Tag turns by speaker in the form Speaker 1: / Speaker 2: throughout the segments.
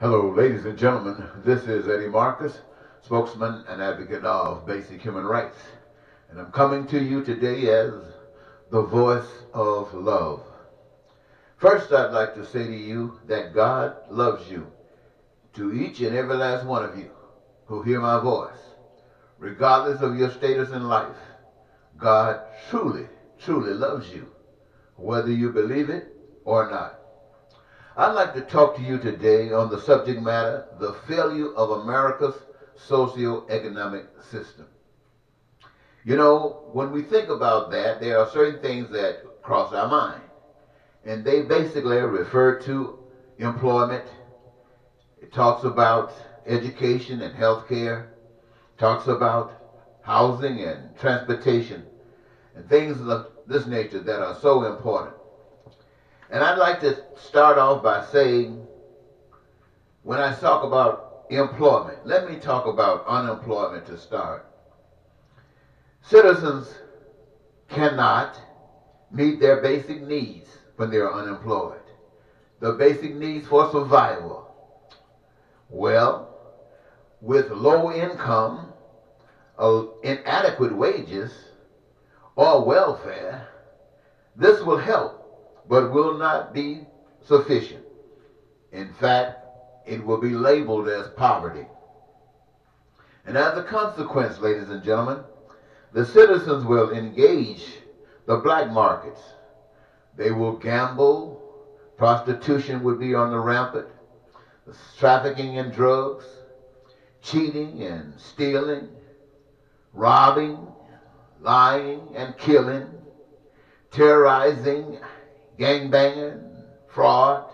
Speaker 1: Hello, ladies and gentlemen. This is Eddie Marcus, spokesman and advocate of basic human rights. And I'm coming to you today as the voice of love. First, I'd like to say to you that God loves you, to each and every last one of you who hear my voice. Regardless of your status in life, God truly, truly loves you, whether you believe it or not. I'd like to talk to you today on the subject matter, the failure of America's socio-economic system. You know, when we think about that, there are certain things that cross our mind. And they basically refer to employment. It talks about education and health care. Talks about housing and transportation and things of this nature that are so important. And I'd like to start off by saying, when I talk about employment, let me talk about unemployment to start. Citizens cannot meet their basic needs when they are unemployed. The basic needs for survival. Well, with low income, inadequate wages, or welfare, this will help, but will not be sufficient. In fact, it will be labeled as poverty. And as a consequence, ladies and gentlemen, the citizens will engage the black markets. They will gamble, prostitution would be on the rampant, trafficking in drugs, cheating and stealing, robbing, lying and killing, terrorizing, gangbanging, fraud,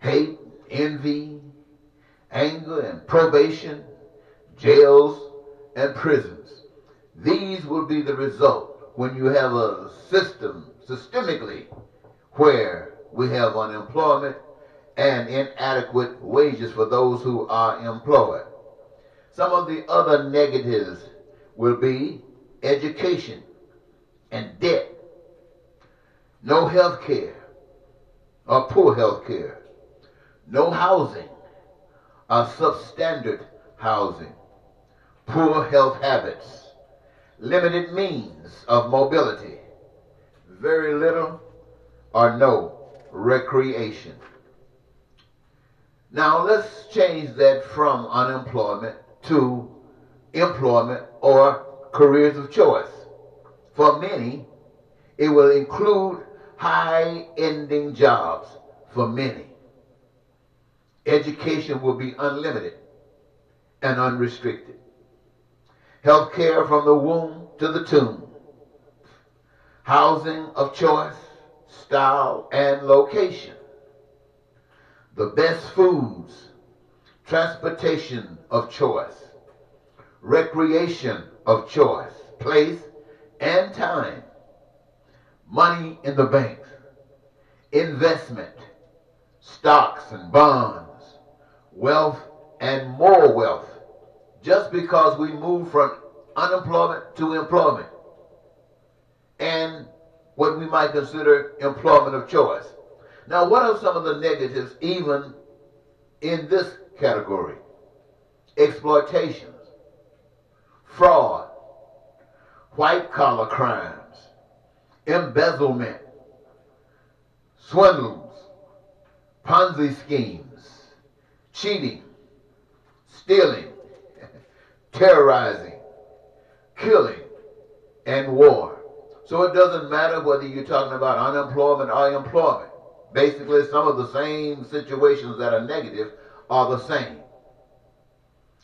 Speaker 1: hate, envy, anger, and probation, jails, and prisons. These will be the result when you have a system, systemically, where we have unemployment and inadequate wages for those who are employed. Some of the other negatives will be education and debt. No health care or poor health care. No housing or substandard housing. Poor health habits. Limited means of mobility. Very little or no recreation. Now let's change that from unemployment to employment or careers of choice. For many, it will include high-ending jobs for many. Education will be unlimited and unrestricted. Health care from the womb to the tomb. Housing of choice, style, and location. The best foods, transportation of choice, recreation of choice, place and time. Money in the bank, investment, stocks and bonds, wealth and more wealth, just because we move from unemployment to employment, and what we might consider employment of choice. Now, what are some of the negatives even in this category? Exploitations, fraud, white-collar crimes, embezzlement, swindles, Ponzi schemes, cheating, stealing, terrorizing, killing, and war. So it doesn't matter whether you're talking about unemployment or employment. Basically, some of the same situations that are negative are the same.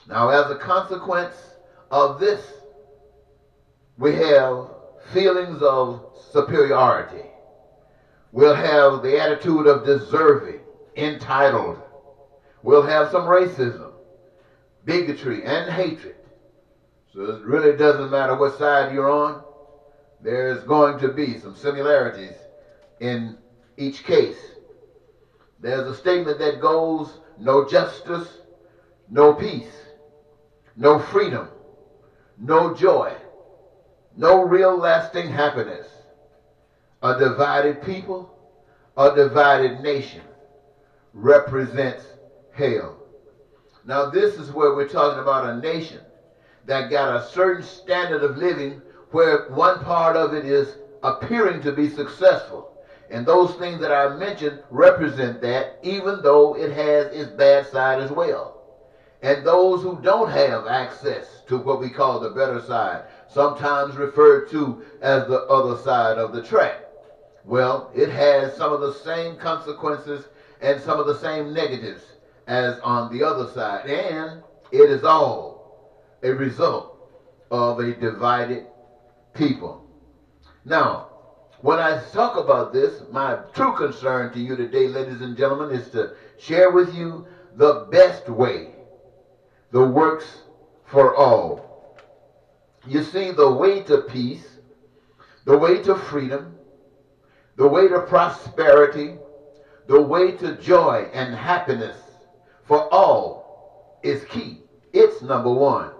Speaker 1: Now, as a consequence of this, we have feelings of superiority. We'll have the attitude of deserving, entitled. We'll have some racism, bigotry, and hatred. So it really doesn't matter what side you're on. There's going to be some similarities in each case. There's a statement that goes, no justice, no peace, no freedom, no joy, no real lasting happiness. A divided people, a divided nation represents hell. Now this is where we're talking about a nation that got a certain standard of living where one part of it is appearing to be successful. And those things that I mentioned represent that, even though it has its bad side as well. And those who don't have access to what we call the better side, sometimes referred to as the other side of the track. Well, it has some of the same consequences and some of the same negatives as on the other side. And it is all a result of a divided people. Now, when I talk about this, my true concern to you today, ladies and gentlemen, is to share with you the best way, the works for all. You see, the way to peace, the way to freedom, the way to prosperity, the way to joy and happiness for all is key. It's number one.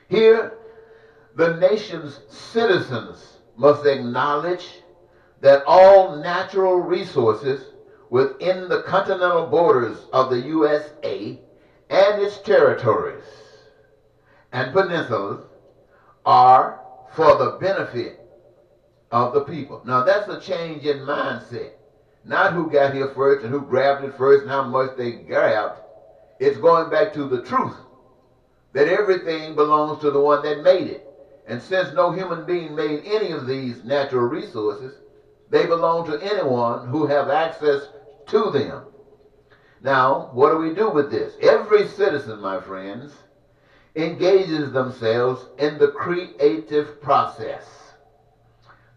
Speaker 1: Here, the nation's citizens must acknowledge that all natural resources within the continental borders of the USA and its territories and peninsulas are for the benefit of the people. Now that's a change in mindset. Not who got here first and who grabbed it first and how much they grabbed. It's going back to the truth that everything belongs to the one that made it. And since no human being made any of these natural resources, they belong to anyone who have access to them. Now, what do we do with this? Every citizen, my friends, engages themselves in the creative process.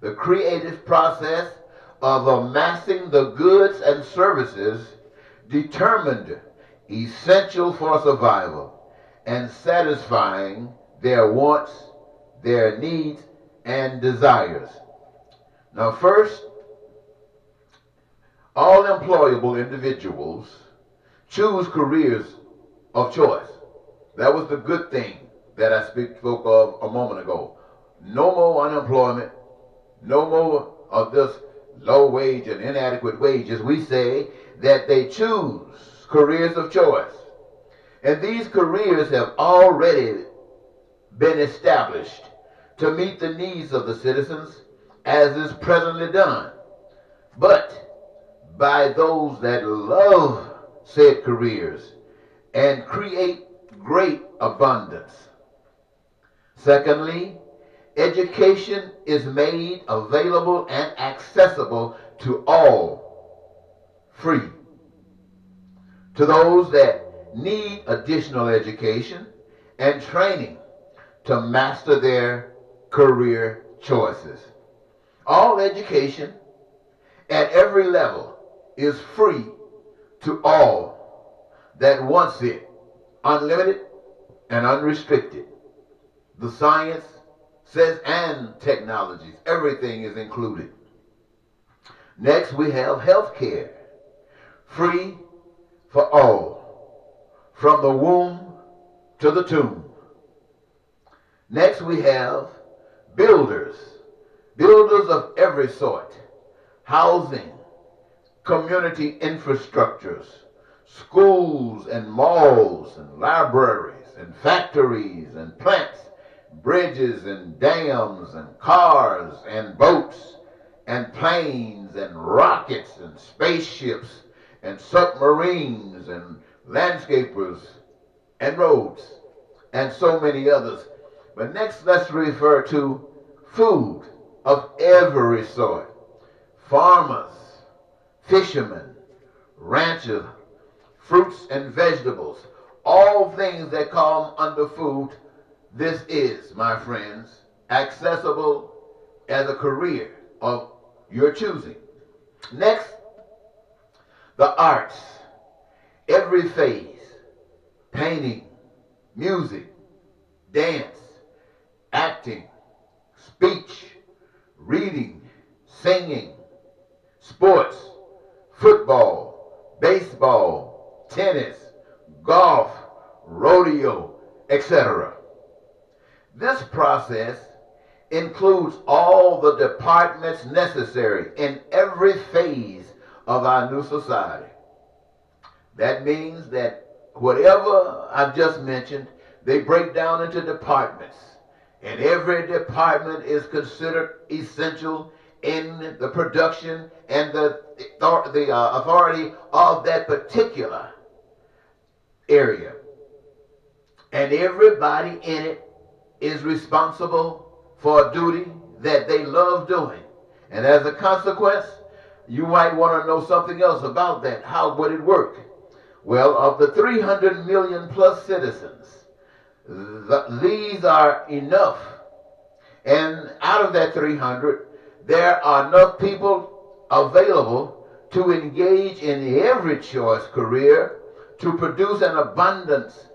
Speaker 1: The creative process of amassing the goods and services determined essential for survival and satisfying their wants, their needs, and desires. Now first, all employable individuals choose careers of choice. That was the good thing that I spoke of a moment ago. No more unemployment, no more of this low wage and inadequate wages. We say that they choose careers of choice. And these careers have already been established to meet the needs of the citizens as is presently done, but by those that love said careers and create great abundance. Secondly, education is made available and accessible to all, free. To those that need additional education and training to master their career choices. All education at every level is free to all that wants it, unlimited and unrestricted. The science says and technologies, everything is included. Next, we have health care, free for all, from the womb to the tomb. Next, we have builders of every sort, housing, community infrastructures, schools and malls and libraries and factories and plants, bridges and dams and cars and boats and planes and rockets and spaceships and submarines and landscapers and roads and so many others. But next, let's refer to food of every sort. Farmers, fishermen, ranchers, fruits and vegetables, all things that come under food. This is, my friends, accessible as a career of your choosing. Next, the arts, every phase, painting, music, dance, acting, speech, reading, singing, sports, football, baseball, tennis, golf, rodeo, etc. This process includes all the departments necessary in every phase of our new society. That means that whatever I've just mentioned, they break down into departments. And every department is considered essential in the production and the authority of that particular area. And everybody in it is responsible for a duty that they love doing. And as a consequence, you might want to know something else about that. How would it work? Well, of the 300 million plus citizens, these are enough. And out of that 300, there are enough people available to engage in every choice career to produce an abundance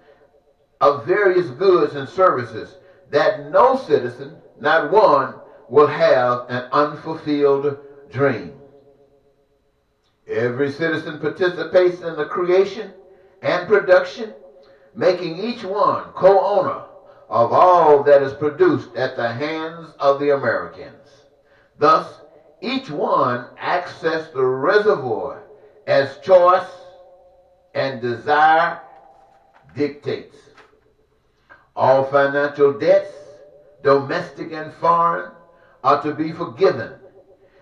Speaker 1: of various goods and services that no citizen, not one, will have an unfulfilled dream. Every citizen participates in the creation and production, making each one co-owner of all that is produced at the hands of the Americans. Thus, each one accesses the reservoir as choice and desire dictates. All financial debts, domestic and foreign, are to be forgiven,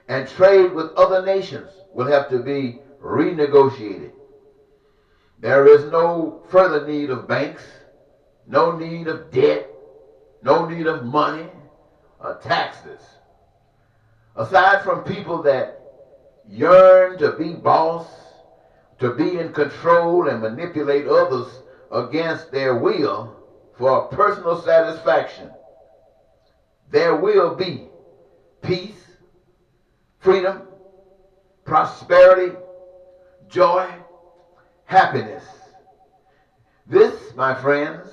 Speaker 1: and trade with other nations will have to be renegotiated. There is no further need of banks, no need of debt, no need of money or taxes. Aside from people that yearn to be boss, to be in control and manipulate others against their will for personal satisfaction, there will be peace, freedom, prosperity, joy, happiness. This, my friends,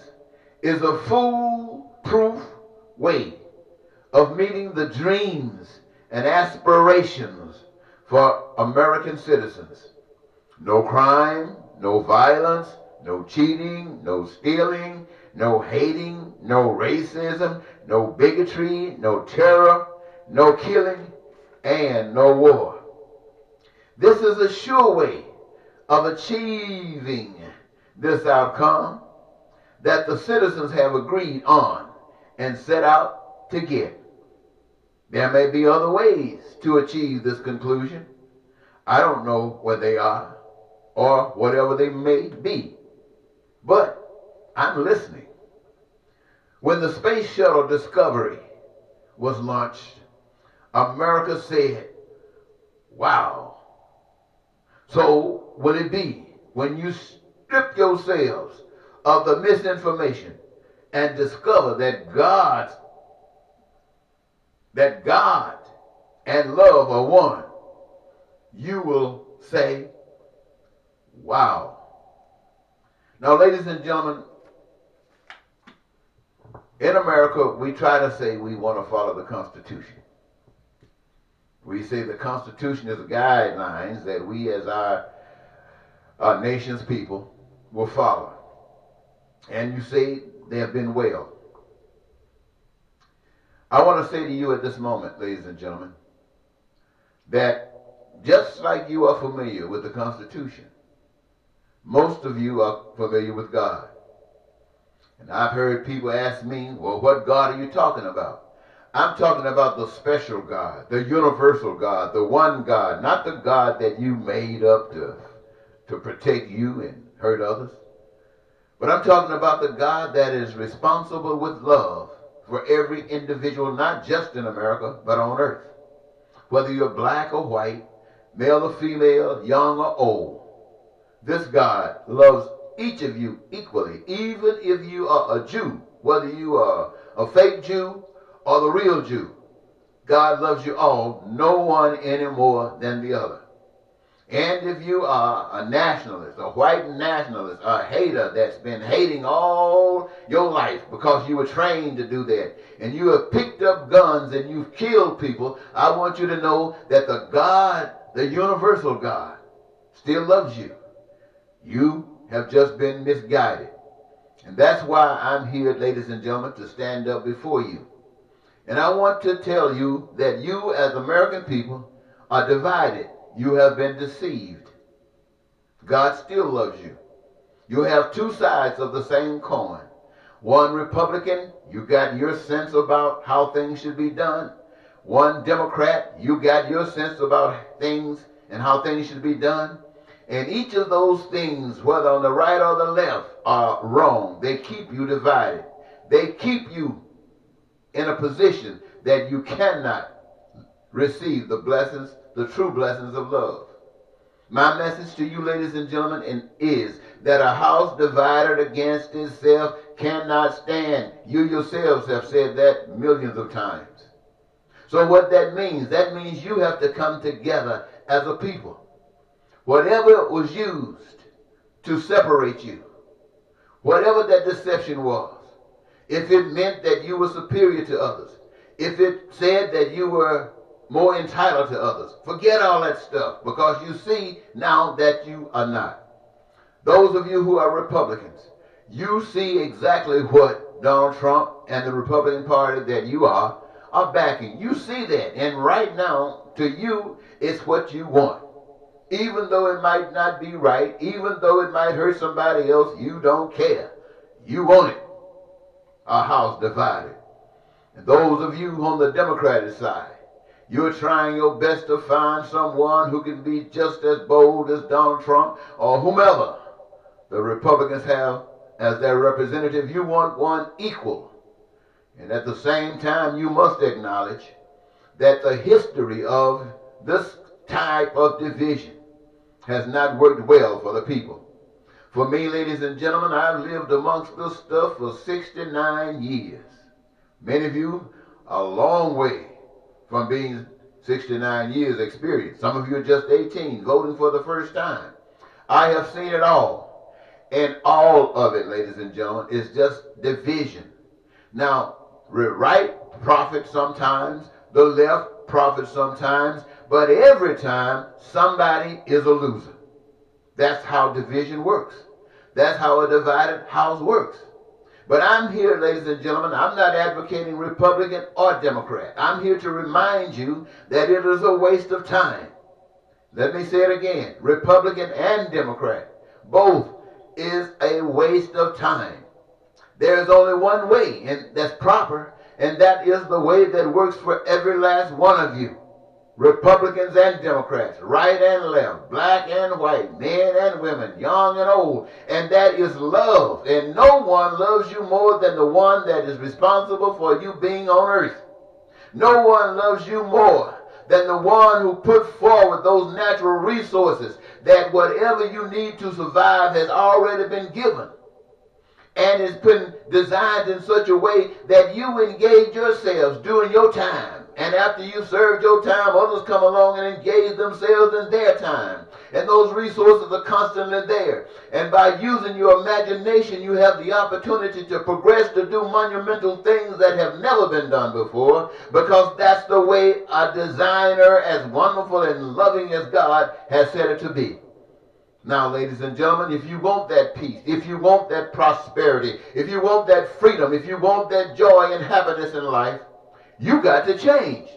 Speaker 1: is a foolproof way of meeting the dreams and aspirations for American citizens. No crime, no violence, no cheating, no stealing, no hating, no racism, no bigotry, no terror, no killing, and no war. This is a sure way of achieving this outcome that the citizens have agreed on and set out to get. There may be other ways to achieve this conclusion. I don't know what they are or whatever they may be, but I'm listening. When the Space Shuttle Discovery was launched, America said, wow. So will it be when you strip yourselves of the misinformation and discover that God and love are one, you will say, wow. Now, ladies and gentlemen, in America, we try to say we want to follow the Constitution. We say the Constitution is the guidelines that we as our nation's people will follow. And you say they have been well. I want to say to you at this moment, ladies and gentlemen, that just like you are familiar with the Constitution, most of you are familiar with God. And I've heard people ask me, well, what God are you talking about? I'm talking about the special God, the universal God, the one God, not the God that you made up to protect you and hurt others. But I'm talking about the God that is responsible with love for every individual, not just in America, but on earth. Whether you're black or white, male or female, young or old, this God loves each of you equally, even if you are a Jew, whether you are a fake Jew or the real Jew. God loves you all, no one any more than the other. And if you are a nationalist, a white nationalist, a hater that's been hating all your life because you were trained to do that, and you have picked up guns and you've killed people, I want you to know that the God, the universal God, still loves you. You have just been misguided. And that's why I'm here, ladies and gentlemen, to stand up before you. And I want to tell you that you as American people are divided. You have been deceived. God still loves you. You have two sides of the same coin. One Republican, you got your sense about how things should be done. One Democrat, you got your sense about things and how things should be done. And each of those things, whether on the right or the left, are wrong. They keep you divided. They keep you in a position that you cannot receive the blessings, the true blessings of love. My message to you, ladies and gentlemen, is that a house divided against itself cannot stand. You yourselves have said that millions of times. So what that means you have to come together as a people. Whatever was used to separate you, whatever that deception was, if it meant that you were superior to others, if it said that you were more entitled to others, forget all that stuff, because you see now that you are not. Those of you who are Republicans, you see exactly what Donald Trump and the Republican Party that you are backing. You see that, and right now, to you, it's what you want. Even though it might not be right, even though it might hurt somebody else, you don't care. You want it. A house divided. And those of you on the Democratic side, you're trying your best to find someone who can be just as bold as Donald Trump or whomever the Republicans have as their representative. You want one equal. And at the same time, you must acknowledge that the history of this type of division has not worked well for the people. For me, ladies and gentlemen, I've lived amongst this stuff for 69 years. Many of you are a long way from being 69 years experience. Some of you are just 18, voting for the first time. I have seen it all. And all of it, ladies and gentlemen, is just division. Now, right profits sometimes, the left profits sometimes, but every time somebody is a loser. That's how division works. That's how a divided house works. But I'm here, ladies and gentlemen, I'm not advocating Republican or Democrat. I'm here to remind you that it is a waste of time. Let me say it again. Republican and Democrat, both is a waste of time. There is only one way, and that's proper, and that is the way that works for every last one of you. Republicans and Democrats, right and left, black and white, men and women, young and old, and that is love. And no one loves you more than the one that is responsible for you being on earth. No one loves you more than the one who put forward those natural resources that whatever you need to survive has already been given. And it's been designed in such a way that you engage yourselves during your time. And after you served your time, others come along and engage themselves in their time. And those resources are constantly there. And by using your imagination, you have the opportunity to progress to do monumental things that have never been done before, because that's the way a designer as wonderful and loving as God has said it to be. Now, ladies and gentlemen, if you want that peace, if you want that prosperity, if you want that freedom, if you want that joy and happiness in life, you got to change.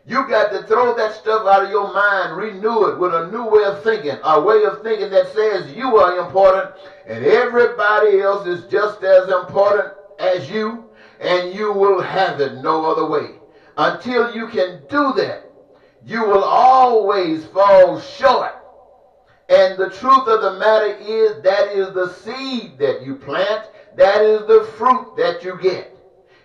Speaker 1: You got to throw that stuff out of your mind, renew it with a new way of thinking, a way of thinking that says you are important and everybody else is just as important as you, and you will have it no other way. Until you can do that, you will always fall short. And the truth of the matter is, that is the seed that you plant, that is the fruit that you get.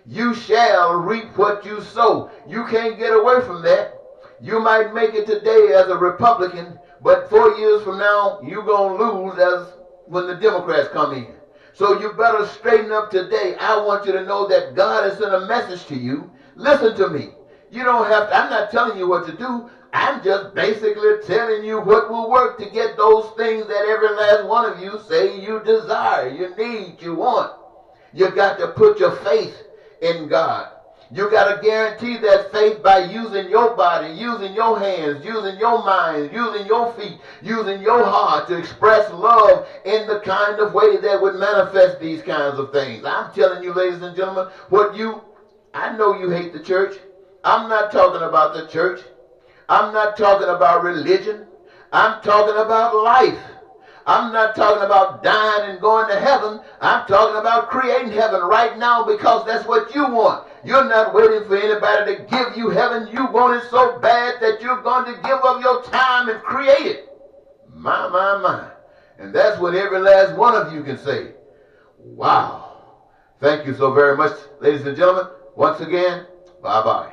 Speaker 1: You shall reap what you sow. You can't get away from that. You might make it today as a Republican, but 4 years from now, you're going to lose as when the Democrats come in. So you better straighten up today. I want you to know that God has sent a message to you. Listen to me. You don't have to, I'm not telling you what to do. I'm just basically telling you what will work to get those things that every last one of you say you desire, you need, you want. You got to put your faith in God. You got to guarantee that faith by using your body, using your hands, using your mind, using your feet, using your heart to express love in the kind of way that would manifest these kinds of things. I'm telling you, ladies and gentlemen, I know you hate the church. I'm not talking about the church. I'm not talking about religion. I'm talking about life. I'm not talking about dying and going to heaven. I'm talking about creating heaven right now because that's what you want. You're not waiting for anybody to give you heaven. You want it so bad that you're going to give up your time and create it. My, my, my. And that's what every last one of you can say. Wow. Thank you so very much, ladies and gentlemen. Once again, bye-bye.